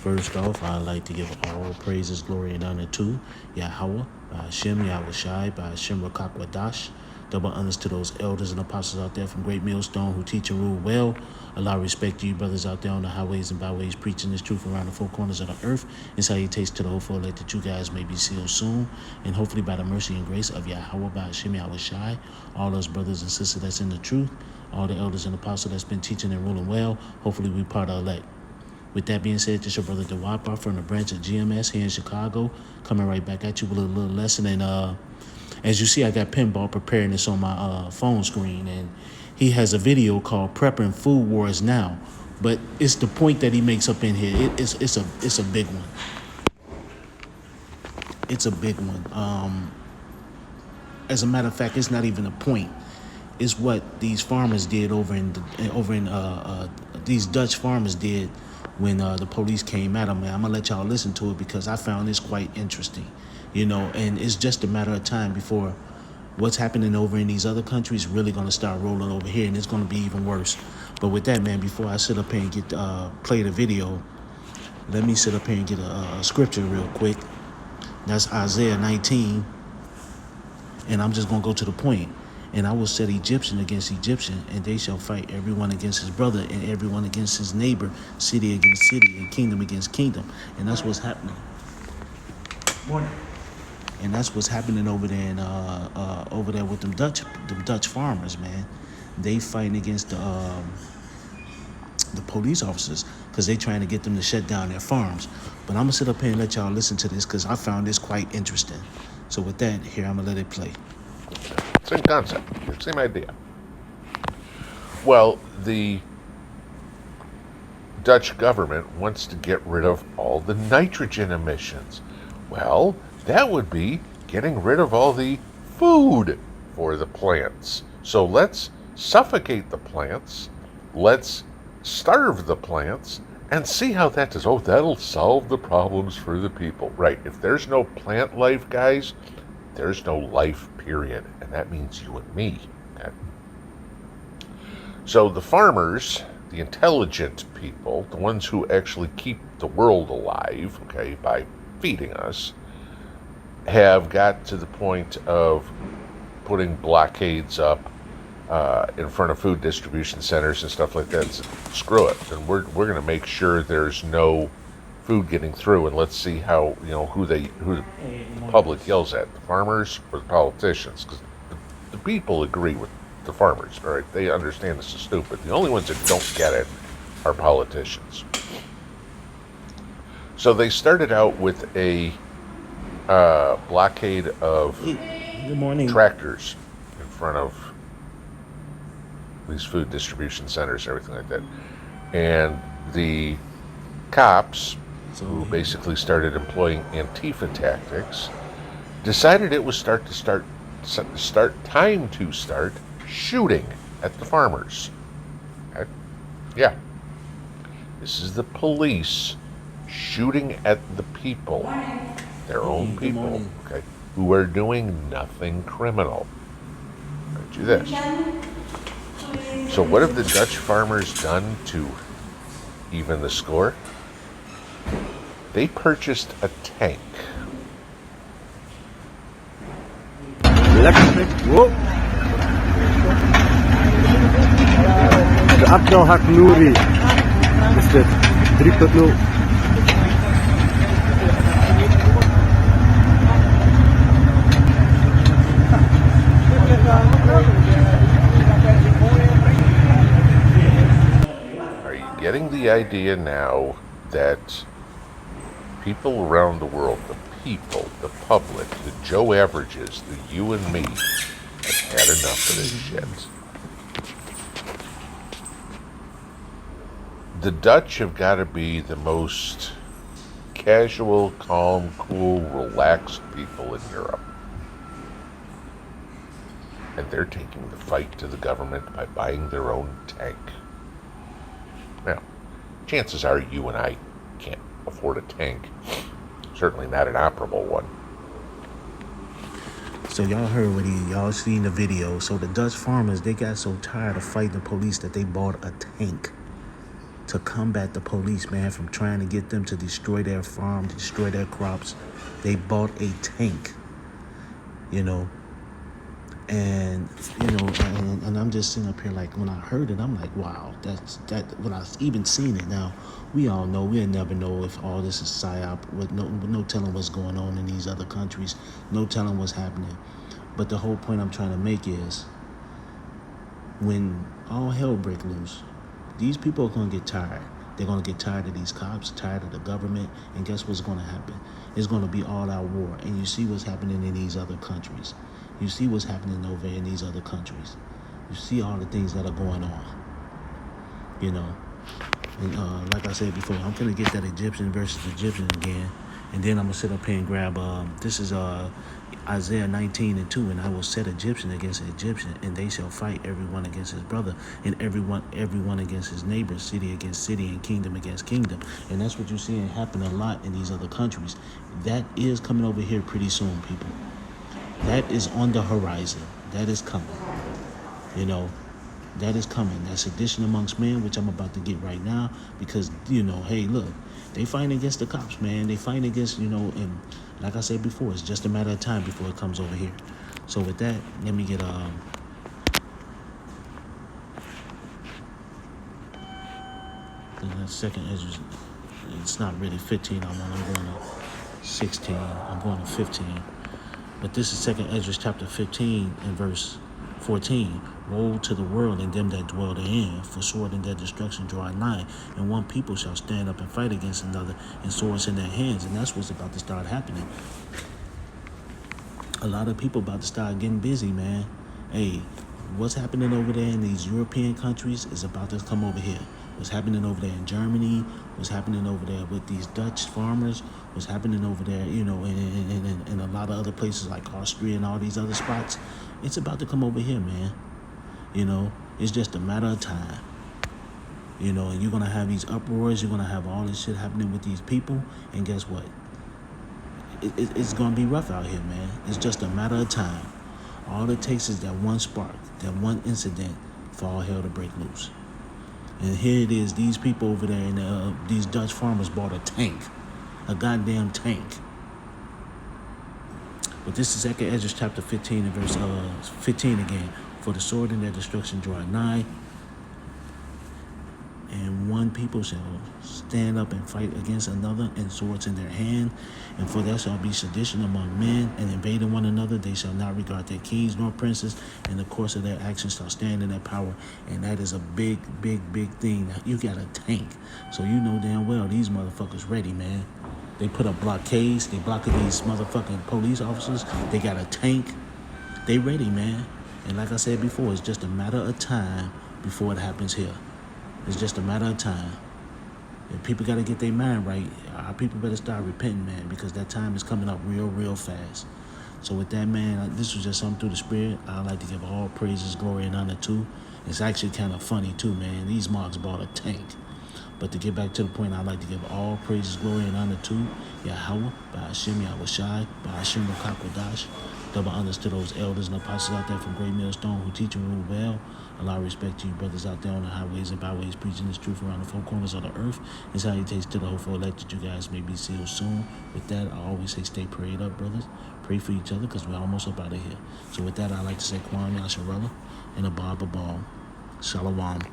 First off, I'd like to give all praises, glory, and honor to Yahweh, Hashem, Yahweh Shai, by Hashem Rakakwadash. Double honors to those elders and apostles out there from Great Millstone who teach and rule well. Allow respect to you brothers out there on the highways and byways preaching this truth around the four corners of the earth. And salutations to the hopeful elect that you guys may be sealed soon. And hopefully by the mercy and grace of Yahweh, by Hashem, Yahweh Shai, all those brothers and sisters that's in the truth, all the elders and apostles that's been teaching and ruling well, hopefully we part of elect. With that being said, this your brother DeWapa from the branch of GMS here in Chicago, coming right back at you with a little lesson. And as you see, I got Pinball preparing this on my phone screen, and he has a video called "Prepping Food Wars Now." But it's the point that he makes up in here. It's a big one. It's a big one. As a matter of fact, it's not even a point. It's what these farmers did over in these Dutch farmers did when the police came at them. Man, I'm gonna let y'all listen to it because I found this quite interesting, and it's just a matter of time before what's happening over in these other countries really gonna start rolling over here, and it's gonna be even worse. But with that, man, before I sit up here and get play the video, let me sit up here and get a scripture real quick. That's Isaiah 19, and I'm just gonna go to the point. And I will set Egyptian against Egyptian, and they shall fight everyone against his brother and everyone against his neighbor, city against city, and kingdom against kingdom. And that's what's happening. Morning. And that's what's happening over there with them Dutch farmers, man. They fighting against the police officers because they trying to get them to shut down their farms. But I'm gonna sit up here and let y'all listen to this because I found this quite interesting. So with that, here I'm gonna let it play. Same concept, same idea. Well, the Dutch government wants to get rid of all the nitrogen emissions. Well, that would be getting rid of all the food for the plants. So let's suffocate the plants, let's starve the plants, and see how that does. Oh, that'll solve the problems for the people. Right, if there's no plant life, guys, there's no life, period. And that means you and me. Okay? So the farmers, the intelligent people, the ones who actually keep the world alive, okay, by feeding us, have got to the point of putting blockades up in front of food distribution centers and stuff like that. So screw it. And we're going to make sure there's no food getting through, and let's see how, who the public yells at, the farmers or the politicians, because the people agree with the farmers, all right? They understand this is stupid. The only ones that don't get it are politicians. So they started out with a blockade of tractors in front of these food distribution centers and everything like that. And the cops, who basically started employing Antifa tactics, decided it was time to start shooting at the farmers. Okay? Yeah. This is the police shooting at the people, their own people, okay, who are doing nothing criminal. Do this. So what have the Dutch farmers done to even the score? They purchased a tank. Electric. Whoa. De Abdel Haknouri. Is dit 3.0? Are you getting the idea now that people around the world, the people, the public, the Joe Averages, the you and me, have had enough of this shit? The Dutch have got to be the most casual, calm, cool, relaxed people in Europe. And they're taking the fight to the government by buying their own tank. Now, chances are you and I can't afford a tank. Certainly not an operable one. So y'all heard what y'all seen the video. So the Dutch farmers, they got so tired of fighting the police that they bought a tank. to combat the police, man, from trying to get them to destroy their farm, destroy their crops. They bought a tank, you know. And and I'm just sitting up here like, when I heard it, I'm like, wow, that when I even seen it. Now we all know, we'll never know if all this is psyop, with no telling what's going on in these other countries, no telling what's happening. But the whole point I'm trying to make is, when all hell break loose, these people are gonna get tired. They're gonna get tired of these cops, tired of the government, and guess what's gonna happen? It's gonna be all-out war. And you see what's happening in these other countries. You see what's happening over in these other countries. You see all the things that are going on. You know, and like I said before, I'm gonna get that Egyptian versus Egyptian again, and then I'm gonna sit up here and grab. This is Isaiah 19:2, and I will set Egyptian against Egyptian, and they shall fight everyone against his brother, and everyone against his neighbor, city against city, and kingdom against kingdom. And that's what you're seeing happen a lot in these other countries. That is coming over here pretty soon, people. That is on the horizon. That is coming. You know, that is coming. That sedition amongst men, which I'm about to get right now, because, you know, hey, look, they fighting against the cops, man. They fighting against, you know, and like I said before, it's just a matter of time before it comes over here. So with that, let me get the second Ezra. It's not really 15 I'm going to 16. I'm going to 15. But this is second Ezra chapter 15 and verse 14. Woe to the world and them that dwell therein, for sword and their destruction draw nigh, and one people shall stand up and fight against another, and swords in their hands. And that's what's about to start happening. A lot of people about to start getting busy, man. Hey, what's happening over there in these European countries is about to come over here. What's happening over there in Germany, what's happening over there with these Dutch farmers, what's happening over there, you know, in a lot of other places like Austria and all these other spots, it's about to come over here, man. You know, it's just a matter of time. You know, and you're going to have these uproars, you're going to have all this shit happening with these people, and guess what? It's going to be rough out here, man. It's just a matter of time. All it takes is that one spark, that one incident for all hell to break loose. And here it is, these people over there, and these Dutch farmers bought a tank, a goddamn tank. But this is 2 Ezra chapter 15 and verse 15 again. For the sword and their destruction draw nigh, and one people shall stand up and fight against another, and swords in their hand. And for there shall be sedition among men, and invading one another, they shall not regard their kings nor princes, and the course of their actions shall stand in their power. And that is a big, big, big thing. Now, you got a tank, so you know damn well these motherfuckers ready, man. They put up blockades, they blocking these motherfucking police officers, they got a tank, they ready, man. And like I said before, it's just a matter of time before it happens here. It's just a matter of time. If people got to get their mind right, our people better start repenting, man, because that time is coming up real, real fast. So with that, man, this was just something through the spirit. I'd like to give all praises, glory, and honor to. It's actually kind of funny, too, man. These marks bought a tank. But to get back to the point, I'd like to give all praises, glory, and honor to Yahweh, by Hashem Yahushai, by Hashem Kakwadash. Double honors to those elders and apostles out there from Great Millstone who teach and rule well. Allow respect to you brothers out there on the highways and byways preaching this truth around the four corners of the earth. And salutations to the hopeful elect that you guys may be sealed soon. With that, I always say stay prayed up, brothers. Pray for each other because we're almost up out of here. So with that, I'd like to say Kwam Yasharella and Abba Babam. Shalom.